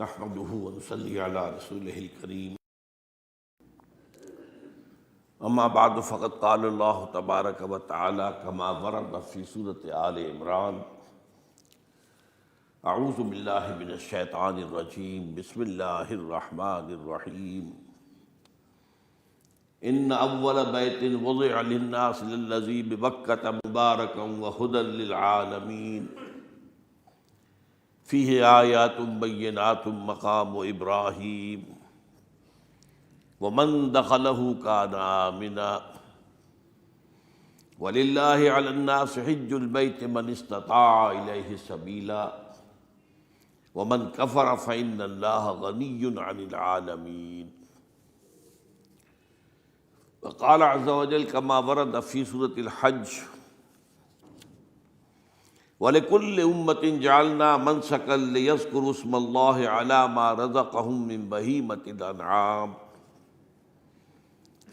نحمده ونصلي على رسوله الكريم اما بعد فقد قال الله تبارك وتعالى كما ورد في سورة آل عمران اعوذ بالله من الشیطان الرجیم بسم اللہ الرحمن الرحیم ان اول بیت وضع للناس للذی ببکۃ مبارکا وہدی للعالمین فیہ آیات بینات مقام ابراہیم ومن دخلہ کان آمنا وللہ علی الناس حج البیت من استطاع الیہ سبیلا ومن کفر فإن اللہ غنی عن العالمین وقال عز وجل كما ورد في سورة الحج وَلِكُلِّ أُمَّةٍ جَعَلْنَا مَنْسَكًا لِيَذْكُرُوا اسْمَ اللَّهِ عَلَى مَا رَزَقَهُم مِّن بَهِيمَةِ الْأَنْعَامِ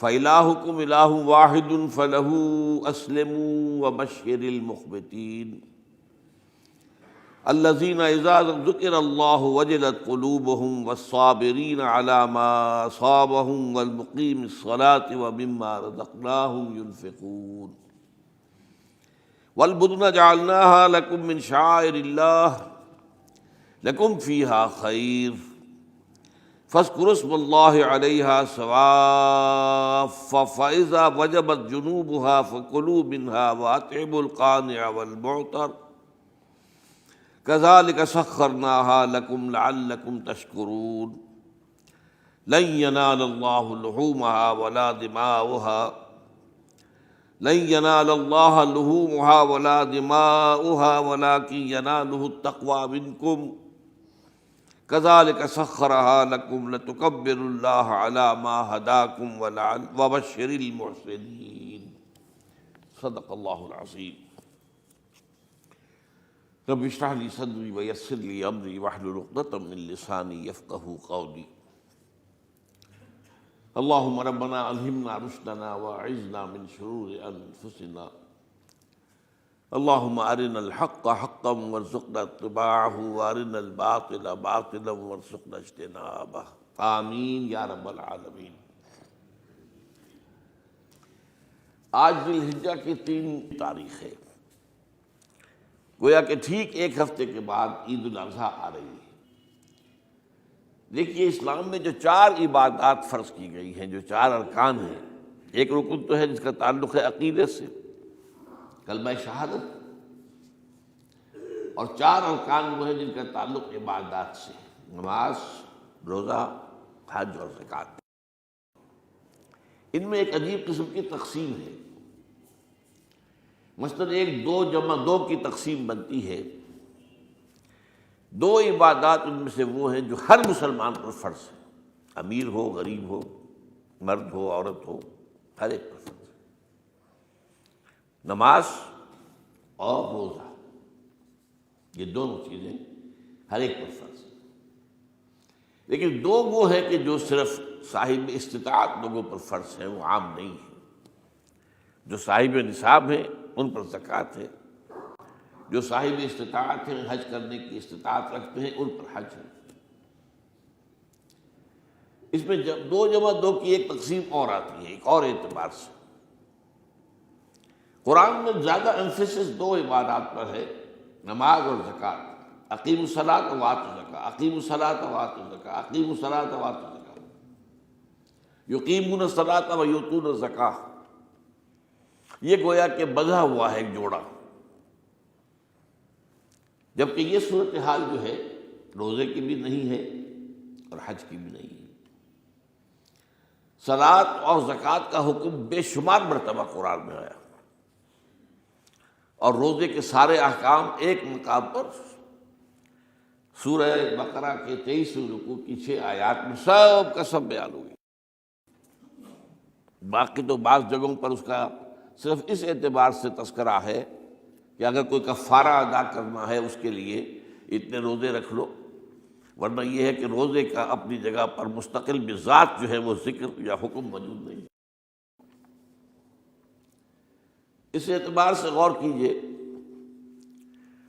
فَإِلَٰهُكُمْ إِلَٰهٌ وَاحِدٌ فَلَهُ أَسْلِمُوا وَبَشِّرِ الْمُخْبِتِينَ الَّذِينَ إِذَا ذُكِرَ اللَّهُ وَجِلَتْ قُلُوبُهُمْ وَالصَّابِرِينَ عَلَى مَا أَصَابَهُمْ وَالْمُقِيمِي الصَّلَاةِ وَمِمَّا رَزَقْنَاهُمْ يُنْفِقُونَ والبدن جعلناها لكم من شعائر الله لكم فيها خير فاذكروا اسم الله عليها صواف فإذا وجبت جنوبها فكلوا منها وأطعموا القانع والمعتر كذلك سخرناها لكم لعلكم تشكرون لن ينال الله لحومها ولا دماؤها لن ينال الله لحومها ولا دماؤها ولكن يناله التقوى منكم كذلك سخرها لكم لتكبروا الله على ما هداكم وبشر المحسنين صدق الله العظيم رب اشرح لي صدري ويسر لي امري واحلل عقدة من لساني يفقهوا قولي اللهم ربنا الہمنا رشدنا واعذنا من شرور انفسنا اللهم ارنا الحق حقا وارزقنا اتباعه وارنا الباطل باطلا وارزقنا اجتنابه آمین یا رب العالمین۔ آج ذی الحجہ کی 3 تاریخ ہے، گویا کہ ٹھیک ایک ہفتے کے بعد عید الاضحیٰ آ رہی ہے۔ دیکھیے اسلام میں جو 4 عبادات فرض کی گئی ہیں، جو 4 ارکان ہیں، ایک رکن تو ہے جس کا تعلق ہے عقیدے سے، کلمہ شہادت، اور 4 ارکان وہ ہیں جن کا تعلق عبادات سے، نماز، روزہ، حج اور زکوٰۃ۔ ان میں ایک عجیب قسم کی تقسیم ہے، مثلاً ایک 2 جمع 2 کی تقسیم بنتی ہے۔ 2 عبادات ان میں سے وہ ہیں جو ہر مسلمان پر فرض ہے، امیر ہو غریب ہو، مرد ہو عورت ہو، ہر ایک پر فرض ہے، نماز اور روزہ، یہ دونوں چیزیں ہر ایک پر فرض ہیں۔ لیکن 2 وہ ہیں کہ جو صرف صاحب استطاعت لوگوں پر فرض ہیں، وہ عام نہیں ہیں۔ جو صاحب نصاب ہیں ان پر زکوٰۃ ہے، جو صاحب استطاعت ہیں، حج کرنے کی استطاعت رکھتے ہیں، ان پر حج ہے۔ اس میں 2 جمع 2 کی ایک تقسیم اور آتی ہے، ایک اور اعتبار سے۔ قرآن میں زیادہ ایمفیسس 2 عبادات پر ہے، نماز اور زکوٰۃ۔ اقیموا الصلاۃ وآتوا الزکاۃ، اقیموا الصلاۃ وآتوا الزکاۃ، اقیموا الصلاۃ وآتوا الزکاۃ، یقیمون الصلاۃ ویؤتون الزکاۃ۔ یہ گویا کہ بندھا ہوا ہے ایک جوڑا، جبکہ یہ صورتحال جو ہے روزے کی بھی نہیں ہے اور حج کی بھی نہیں ہے۔ صلاۃ اور زکوٰۃ کا حکم بے شمار مرتبہ قرآن میں آیا، اور روزے کے سارے احکام ایک مقام پر سورہ بقرہ کے 23ویں رکوع کی 6 آیات میں سب کا سب بیان ہوئی۔ باقی تو بعض جگہوں پر اس کا صرف اس اعتبار سے تذکرہ ہے کہ اگر کوئی کفارہ ادا کرنا ہے اس کے لیے اتنے روزے رکھ لو، ورنہ یہ ہے کہ روزے کا اپنی جگہ پر مستقل بذات جو ہے وہ ذکر یا حکم موجود نہیں۔ اس اعتبار سے غور کیجئے،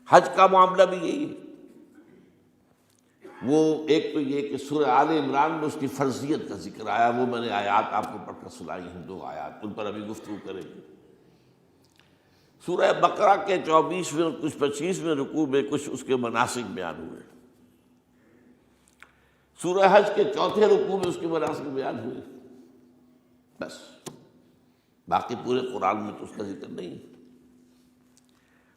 حج کا معاملہ بھی یہی ہے۔ وہ ایک تو یہ کہ سورہ آل عمران میں اس کی فرضیت کا ذکر آیا، وہ میں نے آیات آپ کو پڑھ کر سنائی ہیں، 2 آیات، ان پر ابھی گفتگو کریں گے۔ سورہ بقرہ کے 24ویں اور کچھ 25ویں رکوع میں کچھ اس کے مناسک بیان ہوئے، سورہ حج کے 4تھے رکوع میں اس کے مناسک بیان ہوئے، بس باقی پورے قرآن میں تو اس کا ذکر نہیں۔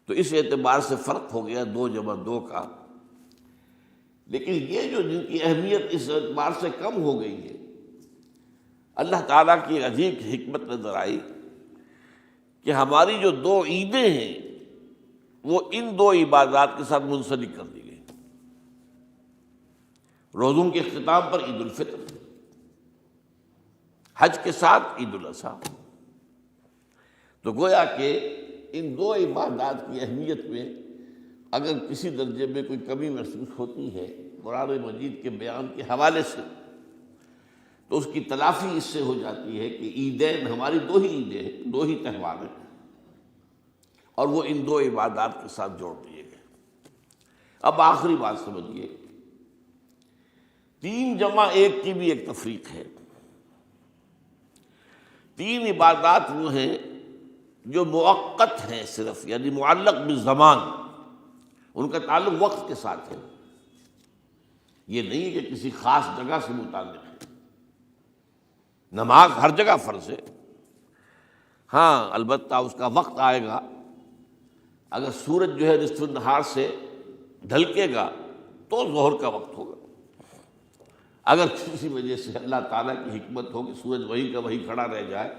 تو اس اعتبار سے فرق ہو گیا 2 جمع 2 کا، لیکن یہ جو جن کی اہمیت اس اعتبار سے کم ہو گئی ہے، اللہ تعالیٰ کی عجیب حکمت نظر آئی کہ ہماری جو 2 عیدیں ہیں وہ ان 2 عبادات کے ساتھ منسلک کر دی گئی۔ روزوں کے اختتام پر عید الفطر، حج کے ساتھ عید الاضحیٰ۔ تو گویا کہ ان 2 عبادات کی اہمیت میں اگر کسی درجے میں کوئی کمی محسوس ہوتی ہے قرآن مجید کے بیان کے حوالے سے، تو اس کی تلافی اس سے ہو جاتی ہے کہ عیدین ہماری 2 ہی عیدیں ہیں، 2 ہی تہوار ہیں، اور وہ ان 2 عبادات کے ساتھ جوڑ دیے گئے۔ اب آخری بات سمجھیے، 3 جمع 1 کی بھی ایک تفریق ہے۔ 3 عبادات وہ ہیں جو مؤقت ہیں صرف، یعنی معلق بالزمان، ان کا تعلق وقت کے ساتھ ہے، یہ نہیں ہے کہ کسی خاص جگہ سے متعلق ہے۔ نماز ہر جگہ فرض ہے، ہاں البتہ اس کا وقت آئے گا، اگر سورج جو ہے نصف النہار سے ڈھلکے گا تو ظہر کا وقت ہوگا، اگر کسی وجہ سے اللہ تعالیٰ کی حکمت ہو کہ سورج وہیں کا وہیں کھڑا رہ جائے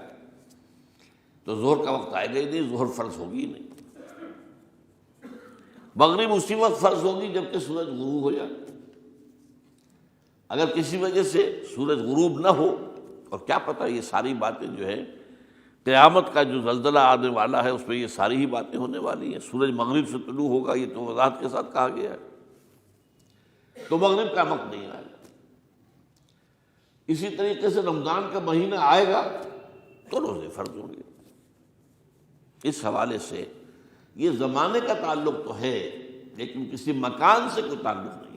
تو ظہر کا وقت آئے گا ہی نہیں، ظہر فرض ہوگی ہی نہیں۔ مغرب اسی وقت فرض ہوگی جبکہ سورج غروب ہو جائے، اگر کسی وجہ سے سورج غروب نہ ہو، اور کیا پتہ یہ ساری باتیں جو ہے قیامت کا جو زلزلہ آنے والا ہے اس میں یہ ساری ہی باتیں ہونے والی ہیں، سورج مغرب سے طلوع ہوگا یہ تو وضاحت کے ساتھ کہا گیا ہے، تو مغرب کا وقت نہیں آئے گا۔ اسی طریقے سے رمضان کا مہینہ آئے گا تو روزے فرض ہوں گے۔ اس حوالے سے یہ زمانے کا تعلق تو ہے لیکن کسی مکان سے کوئی تعلق نہیں۔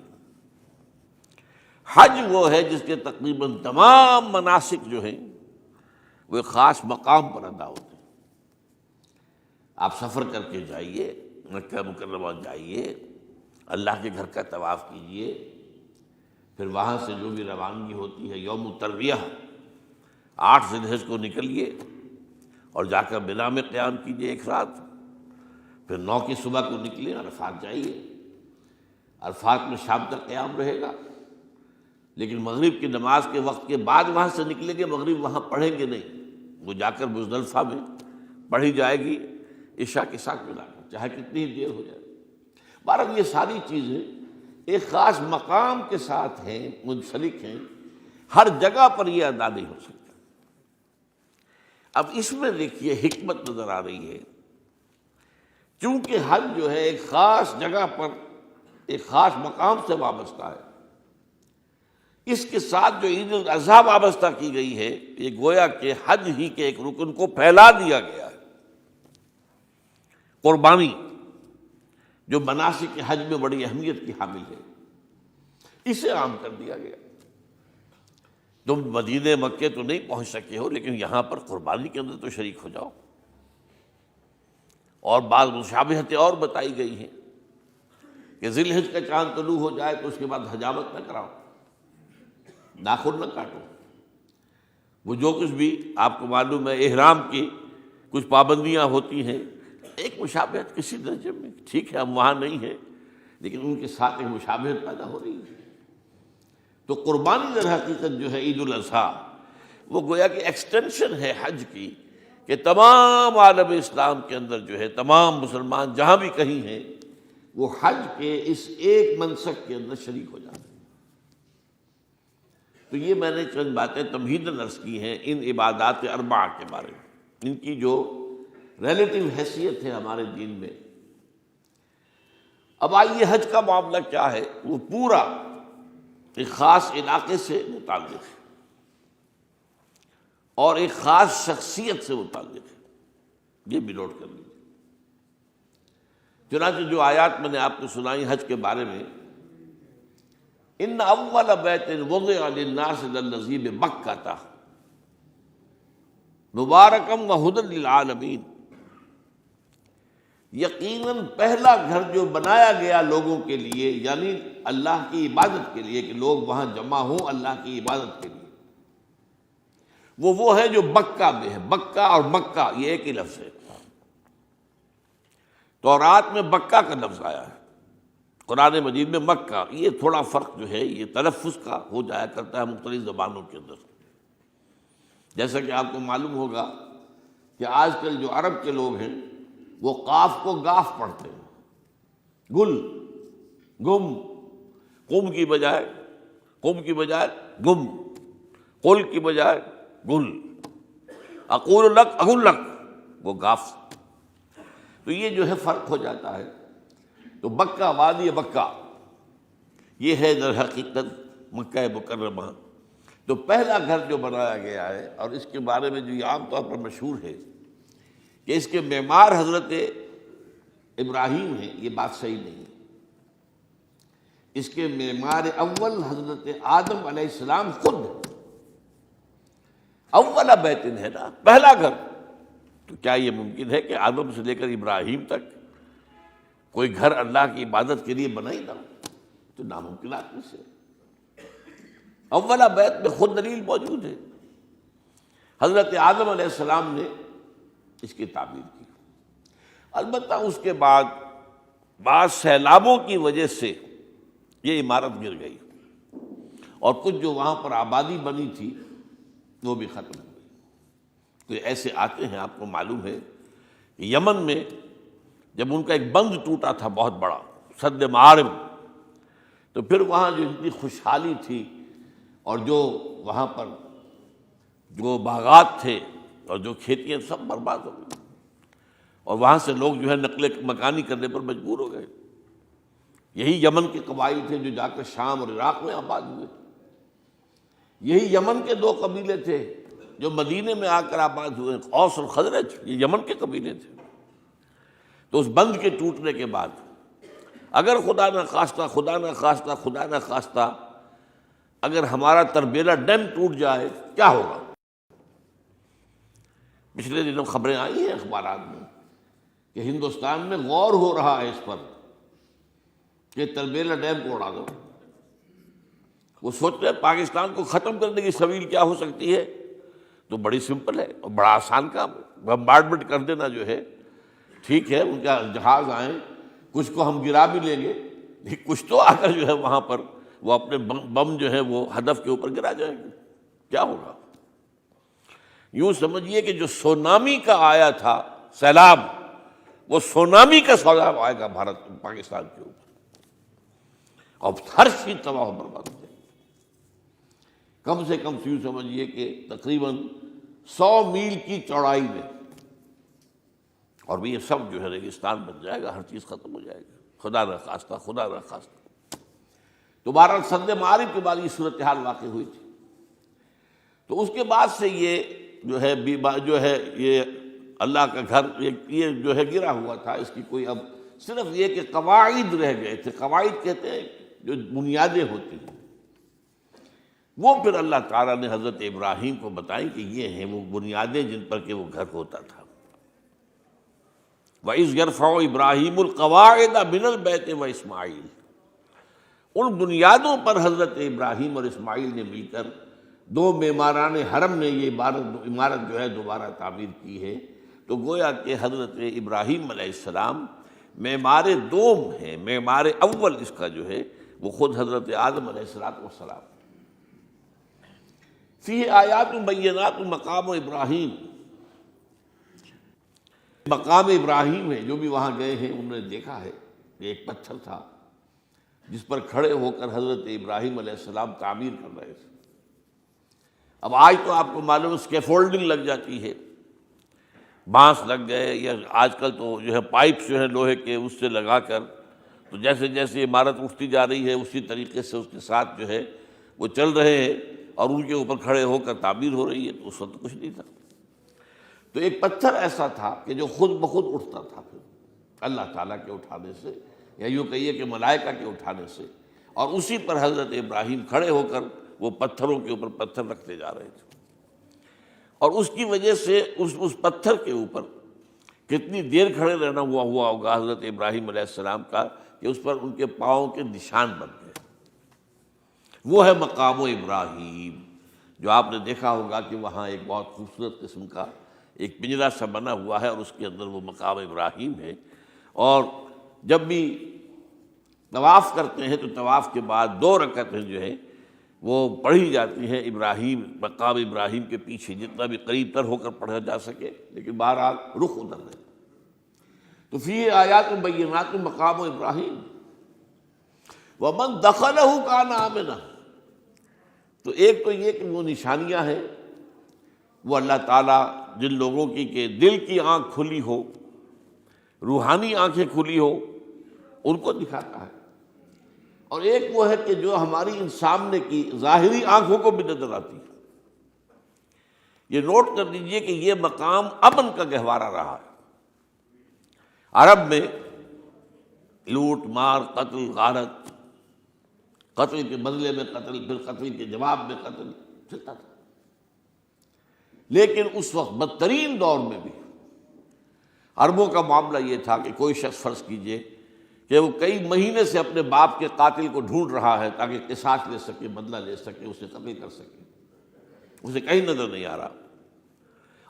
حج وہ ہے جس کے تقریباً تمام مناسک جو ہیں وہ ایک خاص مقام پر ادا ہوتے ہیں۔ آپ سفر کر کے جائیے، مکہ مکرمہ جائیے، اللہ کے گھر کا طواف کیجیے، پھر وہاں سے جو بھی روانگی ہوتی ہے یوم الترویہ 8 ذی الحجہ کو نکلیے اور جا کر منا میں قیام کیجیے 1 رات، پھر 9 کی صبح کو نکلیں عرفات جائیے، عرفات میں شام تک قیام رہے گا، لیکن مغرب کی نماز کے وقت کے بعد وہاں سے نکلیں گے، مغرب وہاں پڑھیں گے نہیں، وہ جا کر مزدلفہ میں پڑھی جائے گی عشاء کے ساتھ ملا کر، چاہے کتنی ہی دیر ہو جائے۔ بہرحال یہ ساری چیزیں ایک خاص مقام کے ساتھ ہیں، منسلک ہیں، ہر جگہ پر یہ ادا نہیں ہو سکتا۔ اب اس میں دیکھیے حکمت نظر آ رہی ہے، چونکہ حج جو ہے ایک خاص جگہ پر ایک خاص مقام سے وابستہ ہے، اس کے ساتھ جو عید الاضحیٰ وابستہ کی گئی ہے، یہ گویا کہ حج ہی کے ایک رکن کو پھیلا دیا گیا ہے۔ قربانی جو مناسک حج میں بڑی اہمیت کی حامل ہے، اسے عام کر دیا گیا۔ تم مدینے مکے تو نہیں پہنچ سکے ہو لیکن یہاں پر قربانی کے اندر تو شریک ہو جاؤ۔ اور بعض مشابہتیں اور بتائی گئی ہیں کہ ذی الحجہ کا چاند طلوع ہو جائے تو اس کے بعد حجامت نہ کراؤ، ناخن نہ کاٹو، وہ جو کچھ بھی آپ کو معلوم ہے احرام کی کچھ پابندیاں ہوتی ہیں، ایک مشابہت کسی درجے میں، ٹھیک ہے ہم وہاں نہیں ہیں لیکن ان کے ساتھ ایک مشابہت پیدا ہو رہی ہے۔ تو قربانی در حقیقت جو ہے عید الاضحیٰ وہ گویا کہ ایکسٹینشن ہے حج کی، کہ تمام عالم اسلام کے اندر جو ہے تمام مسلمان جہاں بھی کہیں ہیں وہ حج کے اس ایک منسک کے اندر شریک ہو جاتے ہیں۔ تو یہ میں نے چند باتیں تمہیداً عرض کی ہیں ان عبادات 4 کے بارے میں، ان کی جو ریلیٹیو حیثیت ہے ہمارے دین میں۔ اب آئیے حج کا معاملہ کیا ہے، وہ پورا ایک خاص علاقے سے متعلق ہے اور ایک خاص شخصیت سے متعلق ہے، یہ بھی نوٹ کر لیجیے۔ چنانچہ جو آیات میں نے آپ کو سنائی حج کے بارے میں، ان اول بیت وضع للناس للذی ببکۃ مبارکا وہدی للعالمین، یقیناً پہلا گھر جو بنایا گیا لوگوں کے لیے، یعنی اللہ کی عبادت کے لیے، کہ لوگ وہاں جمع ہوں اللہ کی عبادت کے لیے، وہ ہے جو بکہ میں ہے۔ بکہ اور مکہ یہ ایک ہی لفظ ہے۔ تورات میں بکہ کا لفظ آیا ہے، قرآن مجید میں مکہ۔ یہ تھوڑا فرق جو ہے یہ تلفظ کا ہو جایا کرتا ہے مختلف زبانوں کے اندر۔ جیسا کہ آپ کو معلوم ہوگا کہ آج کل جو عرب کے لوگ ہیں وہ قاف کو گاف پڑھتے ہیں، گل، گم، قم کی بجائے گم، قل کی بجائے گل، اقول لک اقول لک، وہ گاف۔ تو یہ جو ہے فرق ہو جاتا ہے۔ تو بکہ، وادی بکہ، یہ ہے در حقیقت مکہ مکرمہ۔ تو پہلا گھر جو بنایا گیا ہے، اور اس کے بارے میں جو یہ عام طور پر مشہور ہے کہ اس کے معمار حضرت ابراہیم ہیں، یہ بات صحیح نہیں ہے۔ اس کے معمار اول حضرت آدم علیہ السلام خود ہے۔ اول بیت ہے نا، پہلا گھر۔ تو کیا یہ ممکن ہے کہ آدم سے لے کر ابراہیم تک کوئی گھر اللہ کی عبادت کے لیے بنا ہی نہ ہو؟ تو ناممکنات میں سے اولا بیت میں خود دلیل موجود ہے۔ حضرت آدم علیہ السلام نے اس کی تعمیر کی۔ البتہ اس کے بعد بعض سیلابوں کی وجہ سے یہ عمارت گر گئی، اور کچھ جو وہاں پر آبادی بنی تھی وہ بھی ختم ہو گئی۔ تو ایسے آتے ہیں، آپ کو معلوم ہے کہ یمن میں جب ان کا ایک بند ٹوٹا تھا بہت بڑا، سد معارم، تو پھر وہاں جو اتنی خوشحالی تھی، اور جو وہاں پر جو باغات تھے اور جو کھیتیاں سب برباد ہو گئی، اور وہاں سے لوگ جو ہے نقل مکانی کرنے پر مجبور ہو گئے۔ یہی یمن کے قبائل تھے جو جا کر شام اور عراق میں آباد ہوئے۔ یہی یمن کے دو قبیلے تھے جو مدینے میں آ کر آباد ہوئے، اوس اور خزرج، یہ یمن کے قبیلے تھے۔ تو اس بند کے ٹوٹنے کے بعد اگر خدا نہ خواستہ اگر ہمارا تربیلا ڈیم ٹوٹ جائے کیا ہوگا؟ پچھلے دنوں خبریں آئی ہیں اخبارات میں کہ ہندوستان میں غور ہو رہا ہے اس پر کہ تربیلا ڈیم کو اڑا دو۔ وہ سوچ رہے ہیں پاکستان کو ختم کرنے کی سبیل کیا ہو سکتی ہے؟ تو بڑی سمپل ہے اور بڑا آسان کام ہے۔ بمبارڈمنٹ کر دینا جو ہے ٹھیک ہے، ان کا جہاز آئیں، کچھ کو ہم گرا بھی لیں گے، لیکن کچھ تو آ کر جو ہے وہاں پر وہ اپنے بم جو ہے وہ ہدف کے اوپر گرا جائیں گے، کیا ہوگا؟ یوں سمجھیے کہ جو سونامی کا آیا تھا سیلاب، وہ سونامی کا سیلاب آئے گا پاکستان کے اوپر، اور ہر چیز تباہ و برباد ہو جائے گی۔ کم سے کم یوں سمجھیے کہ تقریباً 100 میل کی چوڑائی میں، اور بھی یہ سب جو ہے ریگستان بن جائے گا، ہر چیز ختم ہو جائے گا، خدا نہ خواستہ۔ تو بہرحال سد معارف کے بعد یہ صورتحال واقع ہوئی تھی۔ تو اس کے بعد سے یہ جو ہے یہ اللہ کا گھر یہ جو ہے گرا ہوا تھا۔ اس کی کوئی اب صرف یہ کہ قواعد رہ گئے تھے۔ قواعد کہتے ہیں جو بنیادیں ہوتی ہیں، وہ پھر اللہ تعالیٰ نے حضرت ابراہیم کو بتائیں کہ یہ ہیں وہ بنیادیں جن پر کہ وہ گھر ہوتا تھا۔ وَإِذْ يَرْفَعُ إِبْرَاهِيمُ الْقَوَاعِدَ مِنَ الْبَيْتِ وَإِسْمَاعِيلُ، ان بنیادوں پر حضرت ابراہیم اور اسماعیل نے مل کر دو معماران حرم نے یہ عمارت جو ہے دوبارہ تعمیر کی ہے۔ تو گویا کہ حضرت ابراہیم علیہ السلام معمار دوم ہے، معمار اول اس کا جو ہے وہ خود حضرت آدم علیہ السلام۔ فیہ آیات بینات مقام ابراہیم، مقام ابراہیم ہے، جو بھی وہاں گئے ہیں انہوں نے دیکھا ہے کہ ایک پتھر تھا جس پر کھڑے ہو کر حضرت ابراہیم علیہ السلام تعمیر کر رہے تھے۔ اب آج تو آپ کو معلوم ہے اسکیفولڈنگ لگ جاتی ہے، بانس لگ گئے، یا آج کل تو جو ہے پائپس جو ہے لوہے کے اس سے لگا کر، تو جیسے جیسے عمارت اٹھتی جا رہی ہے اسی طریقے سے اس کے ساتھ جو ہے وہ چل رہے ہیں اور ان کے اوپر کھڑے ہو کر تعمیر ہو رہی ہے۔ تو اس وقت کچھ نہیں تھا۔ تو ایک پتھر ایسا تھا کہ جو خود بخود اٹھتا تھا پھر اللہ تعالیٰ کے اٹھانے سے، یا یوں کہیے کہ ملائکہ کے اٹھانے سے، اور اسی پر حضرت ابراہیم کھڑے ہو کر وہ پتھروں کے اوپر پتھر رکھتے جا رہے تھے، اور اس کی وجہ سے اس پتھر کے اوپر کتنی دیر کھڑے رہنا ہوا ہوگا حضرت ابراہیم علیہ السلام کا کہ اس پر ان کے پاؤں کے نشان بن گئے۔ وہ ہے مقام ابراہیم، جو آپ نے دیکھا ہوگا کہ وہاں ایک بہت خوبصورت قسم کا ایک پنجرا سا بنا ہوا ہے، اور اس کے اندر وہ مقام ابراہیم ہے۔ اور جب بھی طواف کرتے ہیں تو طواف کے بعد 2 رکعتیں جو ہیں وہ پڑھی جاتی ہیں ابراہیم، مقام ابراہیم کے پیچھے جتنا بھی قریب تر ہو کر پڑھا جا سکے، لیکن بہرحال رخ ادھر ہے۔ تو فی آیات بینات مقام ابراہیم ومن دخلہ کان آمنا۔ تو ایک تو یہ کہ وہ نشانیاں ہیں، وہ اللہ تعالیٰ جن لوگوں کی کہ دل کی آنکھ کھلی ہو، روحانی آنکھیں کھلی ہو، ان کو دکھاتا ہے، اور ایک وہ ہے کہ جو ہماری ان سامنے کی ظاہری آنکھوں کو بھی نظر آتی ہے۔ یہ نوٹ کر لیجئے کہ یہ مقام امن کا گہوارہ رہا ہے۔ عرب میں لوٹ مار، قتل غارت، قتل کے بدلے میں قتل، پھر قتل کے جواب میں قتل چلتا تھا، لیکن اس وقت بدترین دور میں بھی عربوں کا معاملہ یہ تھا کہ کوئی شخص فرض کیجئے کہ وہ کئی مہینے سے اپنے باپ کے قاتل کو ڈھونڈ رہا ہے تاکہ قصاص لے سکے، بدلہ لے سکے، اسے قتل کر سکے، اسے کہیں نظر نہیں آ رہا،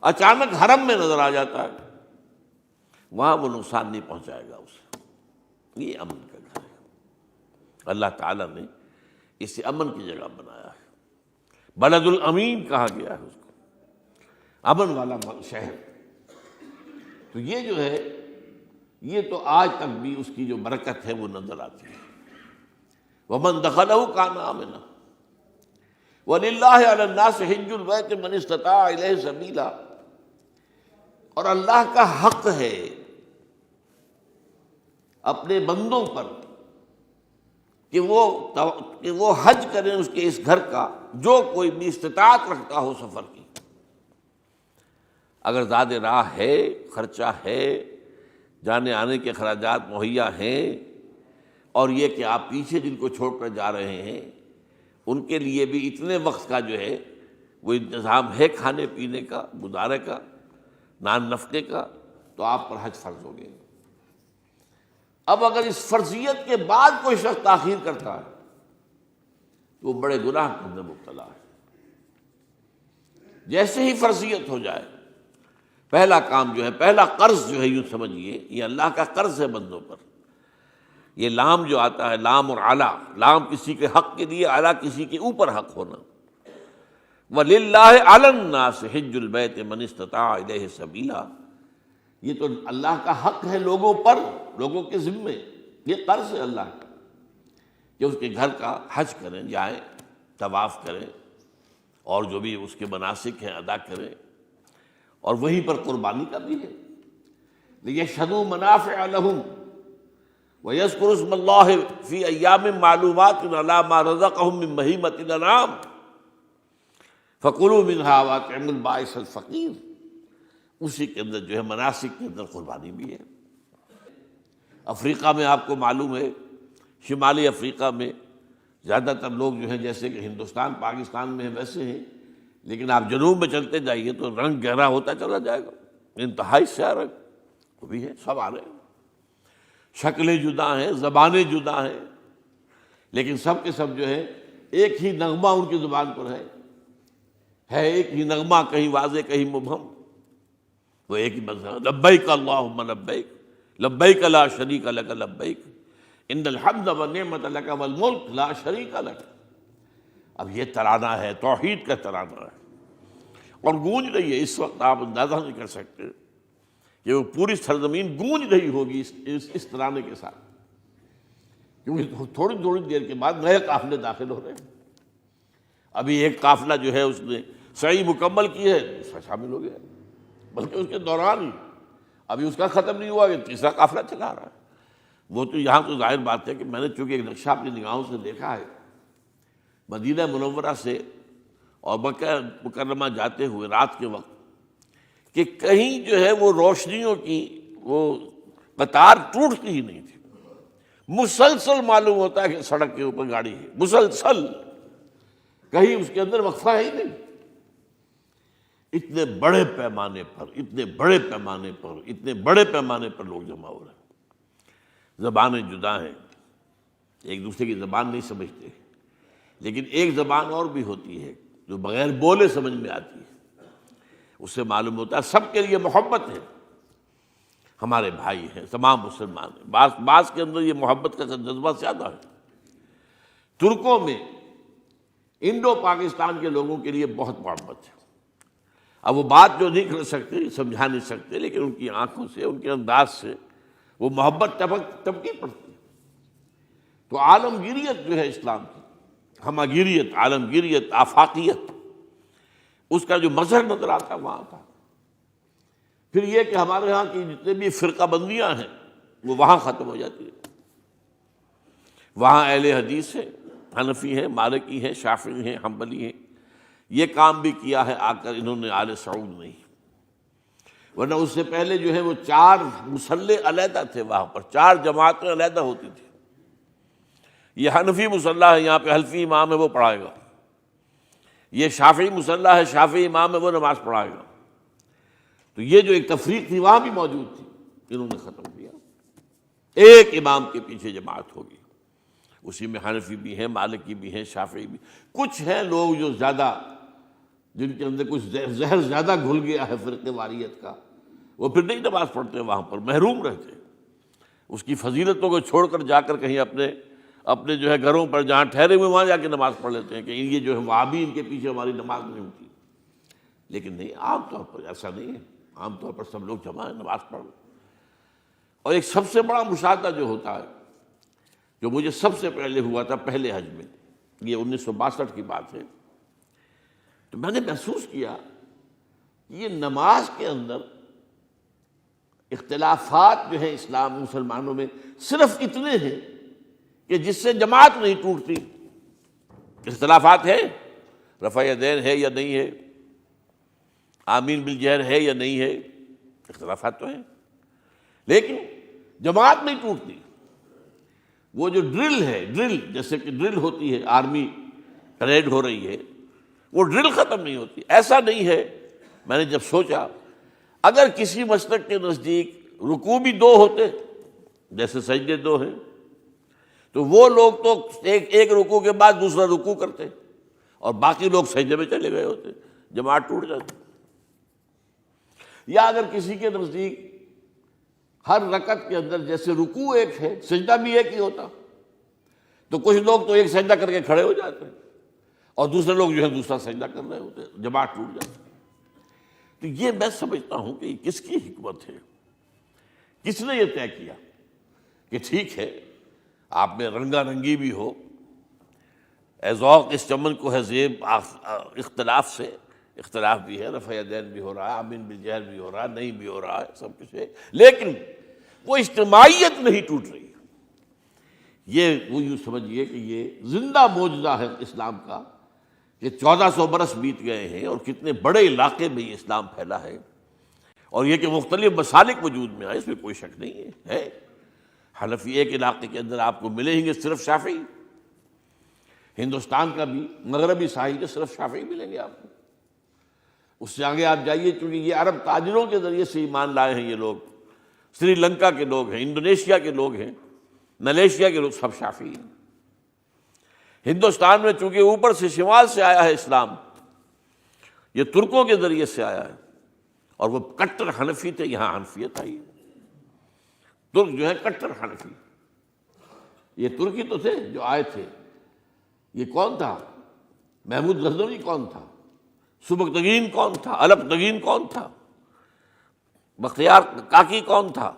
اچانک حرم میں نظر آ جاتا ہے، وہاں وہ نقصان نہیں پہنچائے گا اسے۔ یہ امن کا گھر ہے، اللہ تعالیٰ نے اسے امن کی جگہ بنایا ہے، بلد الامین کہا گیا ہے اس کو، امن والا شہر۔ تو یہ جو ہے، یہ تو آج تک بھی اس کی جو برکت ہے وہ نظر آتی ہے۔ وَمَن دَخَلَهُ كَانَ آمِنًا وَلِلَّهِ عَلَى النَّاسِ حِجُّ الْبَيْتِ مَنِ اسْتَطَاعَ إِلَيْهِ سَبِيلًا، اور اللہ کا حق ہے اپنے بندوں پر کہ وہ حج کریں اس کے اس گھر کا، جو کوئی بھی استطاعت رکھتا ہو سفر کی۔ اگر زاد راہ ہے، خرچہ ہے، جانے آنے کے اخراجات مہیا ہیں، اور یہ کہ آپ پیچھے جن کو چھوڑ کر جا رہے ہیں ان کے لیے بھی اتنے وقت کا جو ہے وہ انتظام ہے کھانے پینے کا، گزارے کا، نان نفقے کا، تو آپ پر حج فرض ہو گئے۔ اب اگر اس فرضیت کے بعد کوئی شخص تاخیر کرتا ہے تو وہ بڑے گناہ کے اندر مبتلا ہے۔ جیسے ہی فرضیت ہو جائے، پہلا کام جو ہے، پہلا قرض جو ہے، یوں سمجھیے یہ اللہ کا قرض ہے بندوں پر۔ یہ لام جو آتا ہے، لام اور اعلیٰ، لام کسی کے حق کے لیے، اعلیٰ کسی کے اوپر حق ہونا۔ وَلِلَّهِ عَلَى النَّاسِ حِجُّ الْبَيْتِ مَنِ اسْتَطَاعَ إِلَيْهِ سَبِيلًا، یہ تو اللہ کا حق ہے لوگوں پر، لوگوں کے ذمے، یہ قرض ہے اللہ کا کہ اس کے گھر کا حج کریں، جائیں، طواف کریں، اور جو بھی اس کے مناسک ہیں ادا کریں، اور وہیں پر قربانی کا بھی ہے۔ لِيَشْهَدُوا مَنَافِعَ لَهُمْ وَيَذْكُرُوا اسْمَ اللَّهِ فِي أَيَّامٍ مَّعْلُومَاتٍ عَلَىٰ مَا رَزَقَهُم مِّن بَهِيمَةِ الْأَنْعَامِ فَكُلُوا مِنْهَا وَأَطْعِمُوا الْبَائِسَ الْفَقِيرَ، اسی کے اندر جو ہے مناسک کے اندر قربانی بھی ہے۔ افریقہ میں آپ کو معلوم ہے، شمالی افریقہ میں زیادہ تر لوگ جو ہیں جیسے کہ ہندوستان پاکستان میں ویسے ہیں، لیکن آپ جنوب میں چلتے جائیے تو رنگ گہرا ہوتا چلا جائے گا، انتہائی سیاہ رنگ، وہ بھی ہے، سب آ رہے ہیں، شکلیں جدا ہیں، زبانیں جدا ہیں، لیکن سب کے سب جو ہے ایک ہی نغمہ ان کی زبان پر ہے ایک ہی نغمہ، کہیں واضح کہیں مبہم، وہ ایک ہی مذہب، لبیک اللہم لبیک، لبیک لا شریک لک لبیک، ان الحمد والنعمت لک والملک لا شریک لک۔ اب یہ ترانہ ہے، توحید کا ترانہ ہے، اور گونج رہی ہے اس وقت، آپ اندازہ نہیں کر سکتے کہ وہ پوری سرزمین گونج رہی ہوگی اس ترانے کے ساتھ، کیونکہ تھوڑی تھوڑی دیر کے بعد نئے قافلے داخل ہو رہے ہیں۔ ابھی ایک قافلہ جو ہے اس نے سعی مکمل کی ہے، شامل ہو گیا، بلکہ اس کے دوران ہی ابھی اس کا ختم نہیں ہوا کہ تیسرا قافلہ چلا رہا ہے۔ وہ تو یہاں تو ظاہر بات ہے کہ میں نے چونکہ ایک نقشہ اپنی نگاہوں سے دیکھا ہے، مدینہ منورہ سے اور مکہ مکرمہ جاتے ہوئے رات کے وقت، کہ کہیں جو ہے وہ روشنیوں کی وہ قطار ٹوٹتی ہی نہیں تھی، مسلسل معلوم ہوتا ہے کہ سڑک کے اوپر گاڑی ہے، مسلسل، کہیں اس کے اندر وقفہ ہے ہی نہیں۔ اتنے بڑے پیمانے پر، اتنے بڑے پیمانے پر، اتنے بڑے پیمانے پر لوگ جمع ہو رہے ہیں۔ زبانیں جدا ہیں، ایک دوسرے کی زبان نہیں سمجھتے، لیکن ایک زبان اور بھی ہوتی ہے جو بغیر بولے سمجھ میں آتی ہے، اس سے معلوم ہوتا ہے سب کے لیے محبت ہے، ہمارے بھائی ہیں، تمام مسلمان ہیں۔ بعض کے اندر یہ محبت کا جذبہ زیادہ ہے۔ ترکوں میں انڈو پاکستان کے لوگوں کے لیے بہت محبت ہے۔ اب وہ بات جو نہیں کر سکتے، سمجھا نہیں سکتے، لیکن ان کی آنکھوں سے، ان کے انداز سے وہ محبت ٹپکی پڑتی ہے۔ تو عالمگیریت جو ہے اسلام کی، ہمگیریت، عالمگیریت، آفاقیت، اس کا جو مظہر نظر آتا ہے وہاں تھا۔ پھر یہ کہ ہمارے ہاں کی جتنے بھی فرقہ بندیاں ہیں وہ وہاں ختم ہو جاتی ہیں۔ وہاں اہل حدیث ہیں، حنفی ہیں، مالکی ہیں، شافعی ہیں، حنبلی ہیں۔ یہ کام بھی کیا ہے آ کر انہوں نے آل سعود نہیں، ورنہ اس سے پہلے جو ہے وہ 4 مصلے علیحدہ تھے، وہاں پر 4 جماعتیں علیحدہ ہوتی تھی۔ یہ حنفی مصلی ہے، یہاں پہ حنفی امام ہے وہ پڑھائے گا، یہ شافعی مصلی ہے، شافعی امام ہے وہ نماز پڑھائے گا۔ تو یہ جو ایک تفریق تھی وہاں بھی موجود تھی، انہوں نے ختم کیا۔ ایک امام کے پیچھے جماعت ہوگی، اسی میں حنفی بھی ہیں، مالکی بھی ہیں، شافعی بھی۔ کچھ ہیں لوگ جو زیادہ، جن کے اندر کچھ زہر زیادہ گھل گیا ہے فرقے واریت کا، وہ پھر نہیں نماز پڑھتے، وہاں پر محروم رہتے، اس کی فضیلتوں کو چھوڑ کر جا کر کہیں اپنے جو ہے گھروں پر جہاں ٹھہرے ہوئے وہاں جا کے نماز پڑھ لیتے ہیں کہ یہ جو ہے وہابی، ان کے پیچھے ہماری نماز نہیں ہوتی۔ لیکن نہیں، عام طور پر ایسا نہیں ہے، عام طور پر سب لوگ جمع ہیں، نماز پڑھ۔ اور ایک سب سے بڑا مشاہدہ جو ہوتا ہے، جو مجھے سب سے پہلے ہوا تھا پہلے حج میں، یہ 1962 کی بات ہے، تو میں نے محسوس کیا کہ یہ نماز کے اندر اختلافات جو ہیں اسلام مسلمانوں میں صرف اتنے ہیں کہ جس سے جماعت نہیں ٹوٹتی۔ اختلافات ہے، رفع یدین ہے یا نہیں ہے، آمین بالجہر ہے یا نہیں ہے، اختلافات تو ہیں، لیکن جماعت نہیں ٹوٹتی۔ وہ جو ڈرل ہے، ڈرل جیسے کہ ڈرل ہوتی ہے، آرمی پریڈ ہو رہی ہے، وہ ڈرل ختم نہیں ہوتی۔ ایسا نہیں ہے، میں نے جب سوچا اگر کسی مسلک کے نزدیک رکوع بھی 2 ہوتے، جیسے سجدے 2 ہیں، تو وہ لوگ تو ایک رکوع کے بعد دوسرا رکوع کرتے اور باقی لوگ سجدے میں چلے گئے ہوتے، جماعت ٹوٹ جاتی۔ یا اگر کسی کے نزدیک ہر رکعت کے اندر جیسے رکوع ایک ہے، سجدہ بھی ایک ہی ہوتا، تو کچھ لوگ تو ایک سجدہ کر کے کھڑے ہو جاتے ہیں اور دوسرے لوگ جو ہے دوسرا سجدہ کر رہے ہوتے ہیں، جماعت ٹوٹ جاتی۔ تو یہ میں سمجھتا ہوں کہ یہ کس کی حکمت ہے، کس نے یہ طے کیا کہ ٹھیک ہے آپ میں رنگا رنگی بھی ہو، اے ذوق اس چمن کو ہے زیب اختلاف سے، اختلاف بھی ہے، رفع یدین بھی ہو رہا ہے، آمین بالجہر بھی ہو رہا ہے، نہیں بھی ہو رہا ہے، سب کچھ ہے، لیکن وہ اجتماعیت نہیں ٹوٹ رہی۔ یہ وہ یوں سمجھیے کہ یہ زندہ معجزہ ہے اسلام کا کہ 1400 برس بیت گئے ہیں اور کتنے بڑے علاقے میں یہ اسلام پھیلا ہے، اور یہ کہ مختلف مسالک وجود میں آئے، اس میں کوئی شک نہیں ہے۔ حنفی ایک علاقے کے اندر آپ کو ملیں گے صرف شافعی، ہندوستان کا بھی مغربی ساحل کے صرف شافعی ملیں گے آپ کو۔ اس سے آگے آپ جائیے، چونکہ یہ عرب تاجروں کے ذریعے سے ایمان لائے ہیں یہ لوگ، سری لنکا کے لوگ ہیں، انڈونیشیا کے لوگ ہیں، ملیشیا کے لوگ، سب شافعی ہیں۔ ہندوستان میں چونکہ اوپر سے شمال سے آیا ہے اسلام، یہ ترکوں کے ذریعے سے آیا ہے، اور وہ کٹر حنفی تھے، یہاں حنفیت آئی ہے۔ ترک جو ہے کٹر حنفی، یہ ترکی تو تھے جو آئے تھے۔ یہ کون تھا؟ محمود غزنوی کون تھا؟ سبکتگین کون تھا؟ الپتگین کون تھا؟ بختیار کاکی کون تھا؟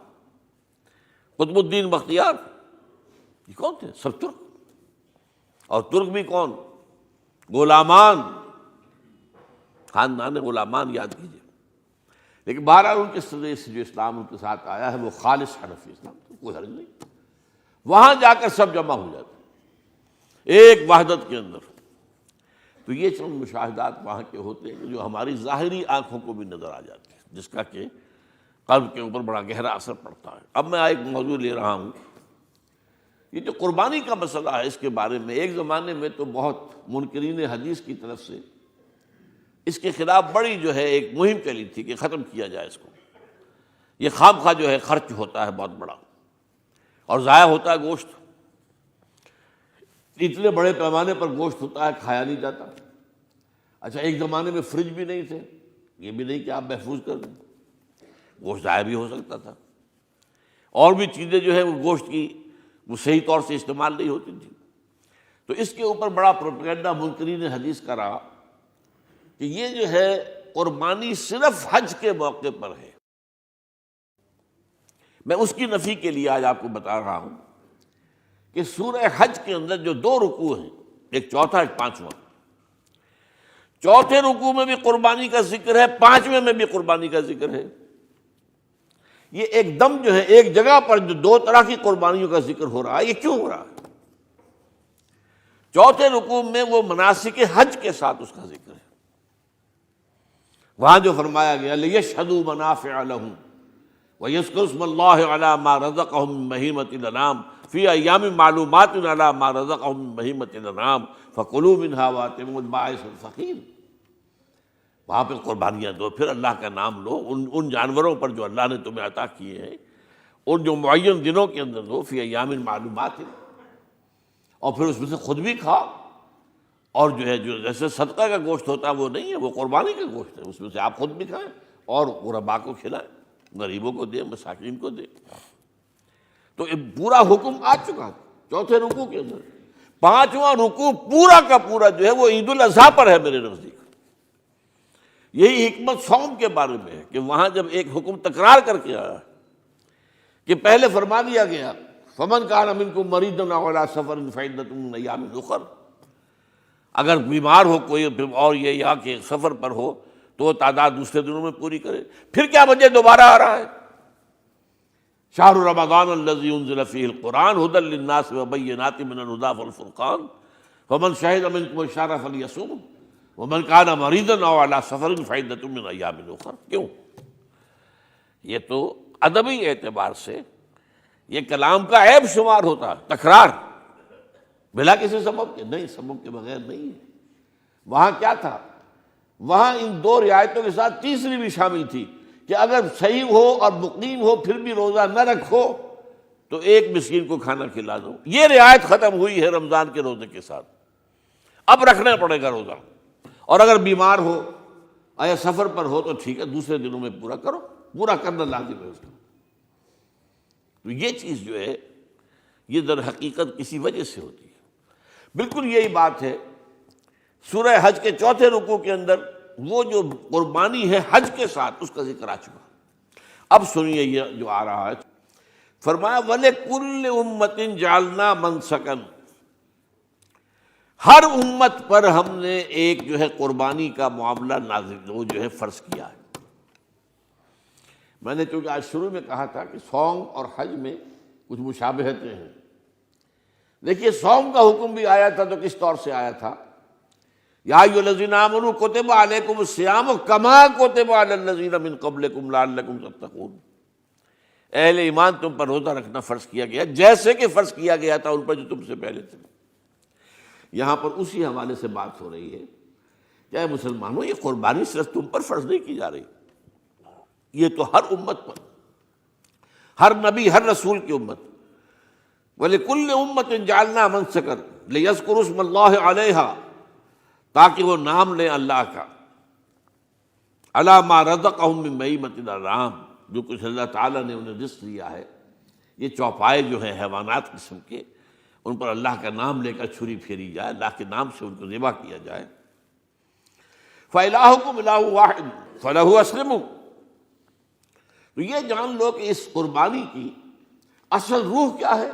قطب الدین بختیار، یہ کون تھے؟ سب ترک۔ اور ترک بھی کون؟ غلامان، خاندان غلامان یاد کیجیے۔ لیکن بہرحال ان کے ذریعے سے جو اسلام ان کے ساتھ آیا ہے وہ خالص حنفی اسلام، تو کوئی حرج نہیں، وہاں جا کر سب جمع ہو جاتے ہیں ایک وحدت کے اندر۔ تو یہ چند مشاہدات وہاں کے ہوتے ہیں جو ہماری ظاہری آنکھوں کو بھی نظر آ جاتے ہیں، جس کا کہ قلب کے اوپر بڑا گہرا اثر پڑتا ہے۔ اب میں ایک موضوع لے رہا ہوں یہ جو قربانی کا مسئلہ ہے، اس کے بارے میں ایک زمانے میں تو بہت منکرین حدیث کی طرف سے اس کے خلاف بڑی جو ہے ایک مہم چلی تھی کہ ختم کیا جائے اس کو، یہ خام خواہ جو ہے خرچ ہوتا ہے بہت بڑا اور ضائع ہوتا ہے گوشت، اتنے بڑے پیمانے پر گوشت ہوتا ہے کھایا نہیں جاتا۔ اچھا ایک زمانے میں فریج بھی نہیں تھے، یہ بھی نہیں کہ آپ محفوظ کر دیں، گوشت ضائع بھی ہو سکتا تھا، اور بھی چیزیں جو ہے وہ گوشت کی وہ صحیح طور سے استعمال نہیں ہوتی تھی۔ تو اس کے اوپر بڑا پروپیگنڈا منکرین حدیث کا رہا کہ یہ جو ہے قربانی صرف حج کے موقع پر ہے۔ میں اس کی نفی کے لیے آج آپ کو بتا رہا ہوں کہ سورہ حج کے اندر جو 2 رکوع ہیں، ایک چوتھا ایک پانچواں، چوتھے رکوع میں بھی قربانی کا ذکر ہے، پانچویں میں بھی قربانی کا ذکر ہے۔ یہ ایک دم جو ہے ایک جگہ پر جو 2 طرح کی قربانیوں کا ذکر ہو رہا ہے، یہ کیوں ہو رہا ہے؟ چوتھے رکوع میں وہ مناسک حج کے ساتھ اس کا ذکر ہے، وہاں جو فرمایا گیا لِيَشْهَدُوا مَنَافِعَ لَهُمْ وَيَذْكُرُوا اسْمَ اللَّهِ عَلَىٰ مَا رَزَقَهُم مِّن بَهِيمَةِ الْأَنْعَامِ فِي أَيَّامٍ مَّعْلُومَاتٍ عَلَىٰ مَا رَزَقَهُم مِّن بَهِيمَةِ الْأَنْعَامِ فَكُلُوا مِنْهَا وَأَطْعِمُوا الْبَائِسَ الْفَقِيرَ۔ وہاں پہ قربانیاں دو، پھر اللہ کا نام لو، ان جانوروں پر جو اللہ نے تمہیں عطا کیے ہیں، ان جو معین دنوں کے اندر دو، فی ایام معلومات، اور پھر اس میں سے خود بھی کھاؤ، اور جو ہے جو جیسے صدقہ کا گوشت ہوتا ہے وہ نہیں ہے، وہ قربانی کا گوشت ہے، اس میں سے آپ خود بھی کھائیں اور غرباء کو کھلائیں، غریبوں کو دیں، مساکین کو دیں۔ تو پورا حکم آ چکا ہے چوتھے رکوع کے اندر۔ پانچواں رکوع پورا کا پورا جو ہے وہ عید الاضحیٰ پر ہے میرے نزدیک۔ یہی حکمت صوم کے بارے میں ہے کہ وہاں جب ایک حکم تکرار کر کے آیا کہ پہلے فرما دیا گیا فمن کان منکم مریضا او علی سفر فعدۃ من ایام اخر، اگر بیمار ہو کوئی اور یہ یا کہ سفر پر ہو تو وہ تعداد دوسرے دنوں میں پوری کرے۔ پھر کیا وجہ دوبارہ آ رہا ہے؟ شہر رمضان الذی انزل فیہ القرآن ھدی للناس وبینات من الھدی والفرقان فمن شہد منکم الشہر فلیصمہ ومن کان مریضا او علی سفر فعدۃ من ایام اخر۔ کیوں؟ یہ تو ادبی اعتبار سے یہ کلام کا عیب شمار ہوتا ہے، تکرار بلا کسی سبب کے، نہیں سبب کے بغیر نہیں ہے۔ وہاں کیا تھا؟ وہاں ان 2 رعایتوں کے ساتھ تیسری بھی شامل تھی کہ اگر صحیح ہو اور مقیم ہو پھر بھی روزہ نہ رکھو تو ایک مسکین کو کھانا کھلا دو۔ یہ رعایت ختم ہوئی ہے رمضان کے روزے کے ساتھ، اب رکھنا پڑے گا روزہ، اور اگر بیمار ہو یا سفر پر ہو تو ٹھیک ہے دوسرے دنوں میں پورا کرو، پورا کرنا لازم ہے اس کو۔ تو یہ چیز جو ہے یہ در حقیقت کسی وجہ سے ہوتی ہے۔ بالکل یہی بات ہے سورہ حج کے چوتھے رکوع کے اندر، وہ جو قربانی ہے حج کے ساتھ اس کا ذکر آ چکا۔ اب سنیے یہ جو آ رہا ہے، فرمایا وَلِكُلِّ أُمَّةٍ جَعَلْنَا مَنْسَكًا، ہر امت پر ہم نے ایک جو ہے قربانی کا معاملہ نازل وہ جو ہے فرض کیا ہے۔ میں نے چونکہ آج شروع میں کہا تھا کہ صوم اور حج میں کچھ مشابہتیں ہیں۔ دیکھیے صوم کا حکم بھی آیا تھا تو کس طور سے آیا تھا؟ یا ایھا الذین آمنوا کتب علیکم الصیام کما کتب علی الذین من قبلکم لعلکم تتقون، اہل ایمان تم پر روزہ رکھنا فرض کیا گیا جیسے کہ فرض کیا گیا تھا ان پر جو تم سے پہلے تھے۔ یہاں پر اسی حوالے سے بات ہو رہی ہے کہ اے مسلمانوں یہ قربانی صرف تم پر فرض نہیں کی جا رہی، یہ تو ہر امت پر، ہر نبی ہر رسول کی امت۔ وَلِكُلِّ أُمَّةٍ جَعَلْنَا مَنْسَكًا لِيَذْكُرُوا اسْمَ اللَّهِ عَلَيْهَا، تاکہ وہ نام لیں اللہ کا، عَلَىٰ مَا رَزَقَهُم مِّن بَهِیمَةِ الْأَنْعَامِ، جو کچھ اللہ تعالیٰ نے انہیں رزق دیا ہے۔ یہ چوپائے جو ہیں حیوانات قسم کے، ان پر اللہ کا نام لے کر چھری پھیری جائے، اللہ کے نام سے ان کو ذبح کیا جائے۔ فَإِلَٰهُكُمْ إِلَٰهٌ وَاحِدٌ فَلَهُ أَسْلِمُوا، تو یہ جان لو کہ اس قربانی کی اصل روح کیا ہے؟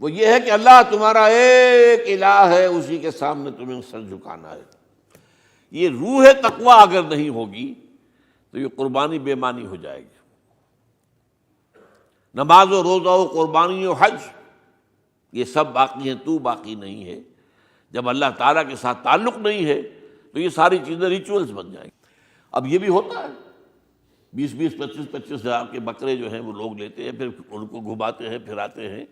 وہ یہ ہے کہ اللہ تمہارا ایک الہ ہے، اسی کے سامنے تمہیں سر جھکانا ہے۔ یہ روح تقویٰ اگر نہیں ہوگی تو یہ قربانی بے معنی ہو جائے گی۔ نماز و روزہ و قربانی و حج یہ سب باقی ہیں، تو باقی نہیں ہے۔ جب اللہ تعالیٰ کے ساتھ تعلق نہیں ہے تو یہ ساری چیزیں ریچولز بن جائیں گی۔ اب یہ بھی ہوتا ہے 20-25 ہزار کے بکرے جو ہیں وہ لوگ لیتے ہیں، پھر ان کو گھماتے ہیں پھراتے ہیں،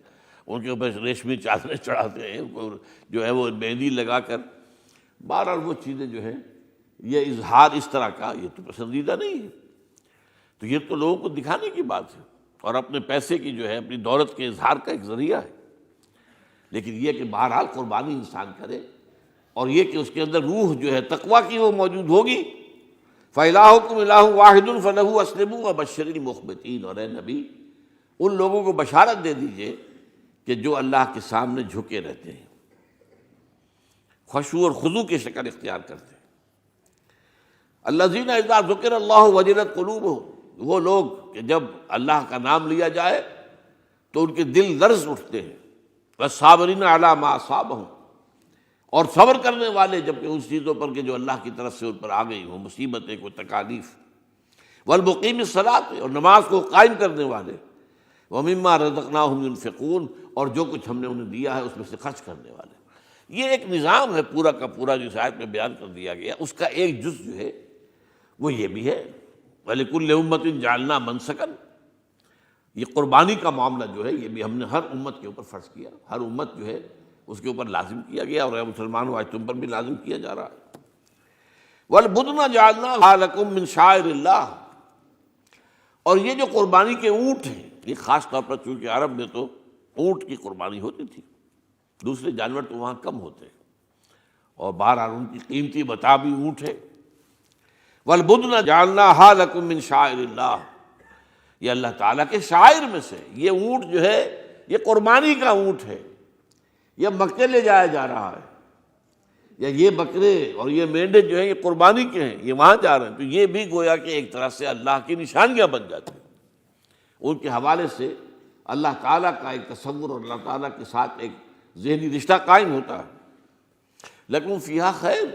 ان کے اوپر ریشمی چادریں چڑھاتے ہیں، ان کو جو ہے وہ مہندی لگا کر. بہرحال وہ چیزیں جو ہیں یہ اظہار اس طرح کا یہ تو پسندیدہ نہیں ہے. تو یہ تو لوگوں کو دکھانے کی بات ہے اور اپنے پیسے کی جو ہے اپنی دولت کے اظہار کا ایک ذریعہ ہے. لیکن یہ کہ بہرحال قربانی انسان کرے اور یہ کہ اس کے اندر روح جو ہے تقویٰ کی وہ موجود ہوگی. فَإِلَٰهُكُمْ إِلَٰهٌ وَاحِدٌ فَلَهُ أَسْلِمُوا وَبَشِّرِ الْمُخْبِتِينَ. اور اے نبی ان لوگوں کو بشارت دے دیجئے کہ جو اللہ کے سامنے جھکے رہتے ہیں، خشوع اور خضوع کی شکل اختیار کرتے ہیں. الذین اذا ذکر اللہ وجلت قلوبہم، وہ لوگ کہ جب اللہ کا نام لیا جائے تو ان کے دل لرز اٹھتے ہیں. والصابرین علی ما اصابہم، اور صبر کرنے والے جبکہ ان چیزوں پر کہ جو اللہ کی طرف سے ان پر آ گئی ہوں، مصیبتیں کوئی تکالیف. والمقیم الصلاۃ، اور نماز کو قائم کرنے والے. ومما رزقناہم ينفقون، اور جو کچھ ہم نے انہیں دیا ہے اس میں سے خرچ کرنے والے. یہ ایک نظام ہے پورا کا پورا جو اس آیت میں بیان کر دیا گیا. اس کا ایک جز جو ہے وہ یہ بھی ہے وَلِكُلِّ أُمَّةٍ جَعَلْنَا مَنْسَكًا. یہ قربانی کا معاملہ جو ہے یہ بھی ہم نے ہر امت کے اوپر فرض کیا، ہر امت جو ہے اس کے اوپر لازم کیا گیا، اور اے مسلمانوں آج تم پر بھی لازم کیا جا رہا ہے. وَالْبُدْنَ جَعَلْنَاهَا لَكُم مِّن شَعَائِرِ اللَّهِ، اور یہ جو قربانی کے اونٹ ہیں یہ خاص طور پر چونکہ عرب میں تو اونٹ کی قربانی ہوتی تھی، دوسرے جانور تو وہاں کم ہوتے ہیں، اور بہرحال ان کی قیمتی متاع بھی اونٹ ہے. وَالْبُدْنَ جَعَلْنَاهَا لَكُم مِّن شَعَائِرِ اللَّهِ، یہ اللہ تعالیٰ کے شاعر میں سے. یہ اونٹ جو ہے یہ قربانی کا اونٹ ہے، یہ مکے لے جایا جا رہا ہے، یا یہ بکرے اور یہ مینڈے جو ہیں یہ قربانی کے ہیں، یہ وہاں جا رہے ہیں. تو یہ بھی گویا کہ ایک طرح سے اللہ کی نشانیاں بن جاتی ہیں. ان کے حوالے سے اللہ تعالیٰ کا ایک تصور اور اللہ تعالیٰ کے ساتھ ایک ذہنی رشتہ قائم ہوتا ہے. لیکن فیہا خیر،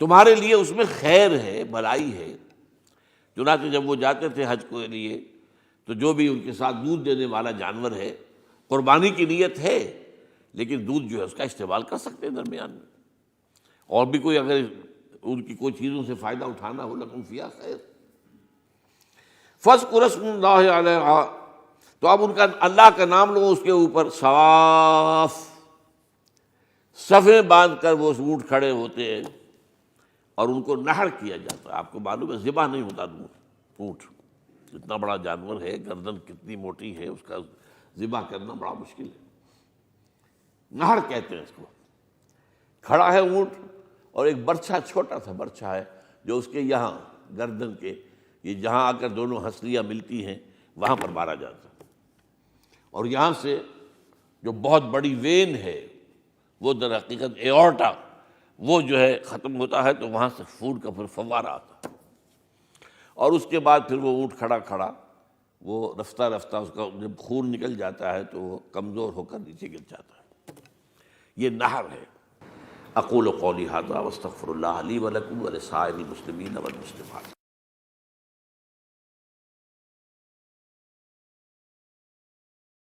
تمہارے لیے اس میں خیر ہے، بھلائی ہے. چنانچہ جب وہ جاتے تھے حج کے لیے تو جو بھی ان کے ساتھ دودھ دینے والا جانور ہے، قربانی کی نیت ہے لیکن دودھ جو ہے اس کا استعمال کر سکتے ہیں درمیان میں، اور بھی کوئی اگر ان کی کوئی چیزوں سے فائدہ اٹھانا ہو. لکم فیہا خیر. فاذکروا اسم اللہ علیہا، تو اب ان کا اللہ کا نام لو اس کے اوپر. صواف، صفیں باندھ کر وہ اونٹ کھڑے ہوتے ہیں اور ان کو نحر کیا جاتا ہے. آپ کو معلوم ہے ذبح نہیں ہوتا اونٹ، اتنا بڑا جانور ہے، گردن کتنی موٹی ہے، اس کا ذبح کرنا بڑا مشکل ہے. نہر کہتے ہیں اس کو. کھڑا ہے اونٹ اور ایک برچھا، چھوٹا سا برچھا ہے جو اس کے یہاں گردن کے یہ جہاں آ کر دونوں ہنسلیاں ملتی ہیں وہاں پر مارا جاتا ہے. اور یہاں سے جو بہت بڑی وین ہے وہ در حقیقت ایورٹا، وہ جو ہے ختم ہوتا ہے تو وہاں سے خون کا پھر فوارہ آتا ہے. اور اس کے بعد پھر وہ اونٹ کھڑا کھڑا وہ رفتہ رفتہ اس کا جب خون نکل جاتا ہے تو وہ کمزور ہو کر نیچے گر جاتا ہے. یہ نہر ہے. اقول قولی ھذا واستغفر اللہ لی ولکم ولسائر المسلمین والمسلمات.